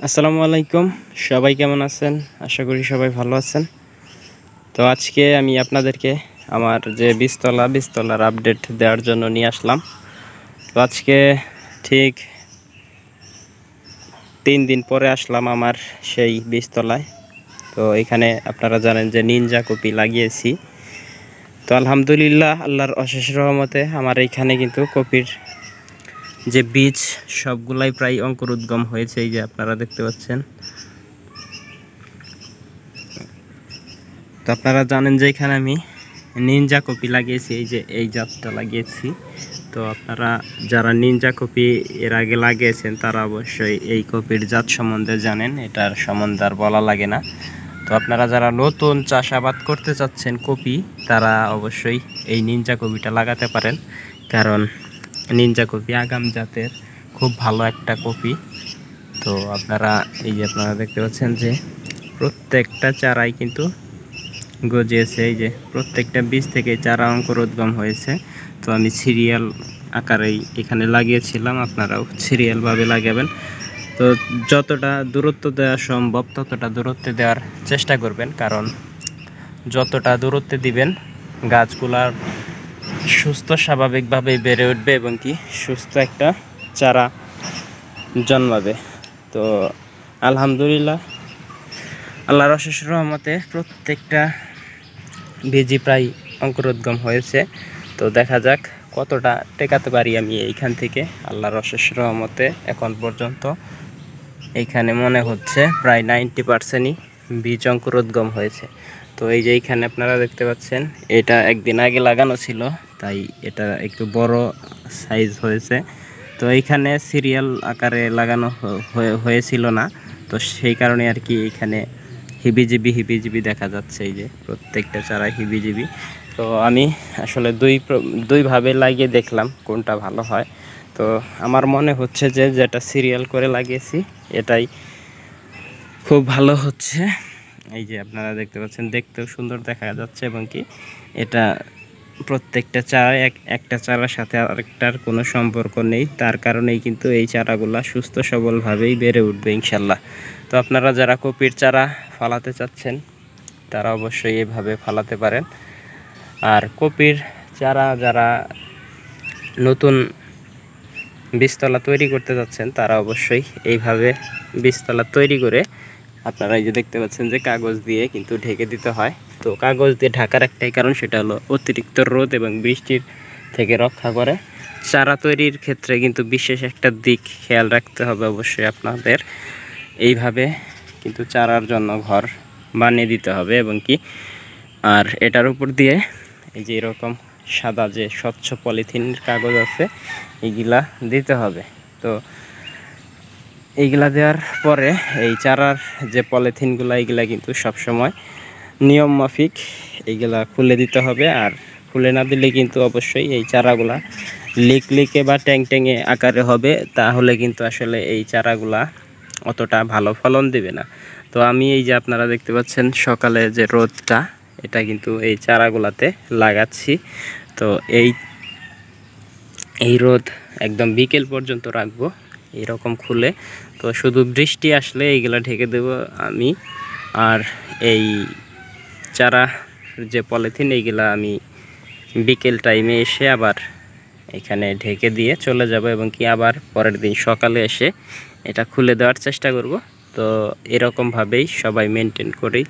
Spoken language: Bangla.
আসসালামু আলাইকুম। সবাই কেমন আছেন? আশা করি সবাই ভালো আছেন। তো আজকে আমি আপনাদেরকে আমার যে বীজতলার আপডেট দেওয়ার জন্য নিয়ে আসলাম। তো আজকে ঠিক 3 দিন পরে আসলাম আমার সেই বীজতলায়। তো এখানে আপনারা জানেন যে নিনজা কপি লাগিয়েছি। তো আলহামদুলিল্লাহ, আল্লাহর অশেষ রহমতে আমার এইখানে কিন্তু কপির যে বীজ সবগুলাই প্রায় অঙ্কুরোদ্গম হয়েছে। এই যে আপনারা দেখতে পাচ্ছেন। তো আপনারা জানেন যে এখানে আমি নিনজা কপি লাগিয়েছি, এই যে এই জাতটা লাগিয়েছি। তো আপনারা যারা নিনজা কপি এর আগে লাগিয়েছেন তারা অবশ্যই এই কপির জাত সম্বন্ধে জানেন, এটার সম্বন্ধে আর বলা লাগে না। তো আপনারা যারা নতুন চাষাবাদ করতে চাচ্ছেন কপি, তারা অবশ্যই এই নিনজা কপিটা লাগাতে পারেন, কারণ নিনজা কপি আগাম জাতের খুব ভালো একটা কপি। তো আপনারা এই যে আপনারা দেখতে পাচ্ছেন যে প্রত্যেকটা চারাই কিন্তু গজিয়েছে, এই যে প্রত্যেকটা বীজ থেকে চারা অঙ্কুরোদ্গম হয়েছে। তো আমি সিরিয়াল আকারেই এখানে লাগিয়েছিলাম, আপনারাও সিরিয়ালভাবে লাগাবেন। তো যতটা দূরত্ব দেওয়া সম্ভব ততটা দূরত্বে দেওয়ার চেষ্টা করবেন, কারণ যতটা দূরত্বে দিবেন গাছগুলার সুস্থ স্বাভাবিকভাবেই বেড়ে উঠবে এবং কি সুস্থ একটা চারা জন্মাবে। তো আলহামদুলিল্লাহ, আল্লাহর অশেষ রহমতে প্রত্যেকটা বীজই প্রায় অঙ্কুরোদ্গম হয়েছে। তো দেখা যাক কতটা টেকাতে পারি আমি এইখান থেকে। আল্লাহর অশেষ রহমতে এখন পর্যন্ত এইখানে মনে হচ্ছে প্রায় 90%ই বীজ অঙ্কুরোদ্গম হয়েছে। তো এই যে এইখানে আপনারা দেখতে পাচ্ছেন, এটা একদিন আগে লাগানো ছিল, তাই এটা একটু বড় সাইজ হয়েছে। তো এইখানে সিরিয়াল আকারে লাগানো হয়েছিল না, তো সেই কারণে আর কি এইখানে হিবিজিবি দেখা যাচ্ছে। এই যে প্রত্যেকটা চারা হিবিজিবি। তো আমি আসলে দুইভাবে লাগিয়ে দেখলাম কোনটা ভালো হয়। তো আমার মনে হচ্ছে যে যেটা সিরিয়াল করে লাগিয়েছি এটাই খুব ভালো হচ্ছে। এই যে আপনারা দেখতে পাচ্ছেন, দেখতেও সুন্দর দেখা যাচ্ছে এবং কি এটা প্রত্যেকটা চারা একটা চারার সাথে আরেকটার কোনো সম্পর্ক নেই, তার কারণেই কিন্তু এই চারাগুলা সুস্থ সবলভাবেই বেড়ে উঠবে ইনশাল্লাহ। তো আপনারা যারা কপির চারা ফালাতে চাচ্ছেন তারা অবশ্যই এভাবে ফালাতে পারেন। আর কপির চারা যারা নতুন বীজতলা তৈরি করতে যাচ্ছেন তারা অবশ্যই এইভাবে বীজতলা তৈরি করে, আপনারা এই যে দেখতে পাচ্ছেন যে কাগজ দিয়ে কিন্তু ঢেকে দিতে হয়। তো কাগজ দিয়ে ঢাকার একটাই কারণ, সেটা হলো অতিরিক্ত রোদ এবং বৃষ্টির থেকে রক্ষা করে। চারা তৈরির ক্ষেত্রে কিন্তু বিশেষ একটা দিক খেয়াল রাখতে হবে অবশ্যই আপনাদের। এইভাবে কিন্তু চারার জন্য ঘর বানিয়ে দিতে হবে এবং কি আর এটার উপর দিয়ে এই যে এরকম সাদা যে স্বচ্ছ পলিথিনের কাগজ আছে এইগুলা দিতে হবে। তো এইগুলা দেওয়ার পরে এই চারার যে পলিথিনগুলো এইগুলা কিন্তু সবসময় নিয়ম মাফিক এইগুলা খুলে দিতে হবে। আর খুলে না দিলে কিন্তু অবশ্যই এই চারাগুলা লিকে বা ট্যাংট্যাঙে আকারে হবে, তাহলে কিন্তু আসলে এই চারাগুলা অতটা ভালো ফলন দেবে না। তো আমি এই যে আপনারা দেখতে পাচ্ছেন সকালে যে রোদটা, এটা কিন্তু এই চারাগুলাতে লাগাচ্ছি। তো এই রোদ একদম বিকেল পর্যন্ত রাখবো এরকম খুলে। তো শুধু বৃষ্টি আসলে এইগুলা ঢেকে দেব আমি। আর এই চারা যে পলিথিন এইগুলা আমি বিকেল টাইমে এসে আবার এখানে ঢেকে দিয়ে চলে যাব এবং কি আবার পরের দিন সকালে এসে এটা খুলে দেওয়ার চেষ্টা করব। তো এরকমভাবেই সবাই মেনটেন করেই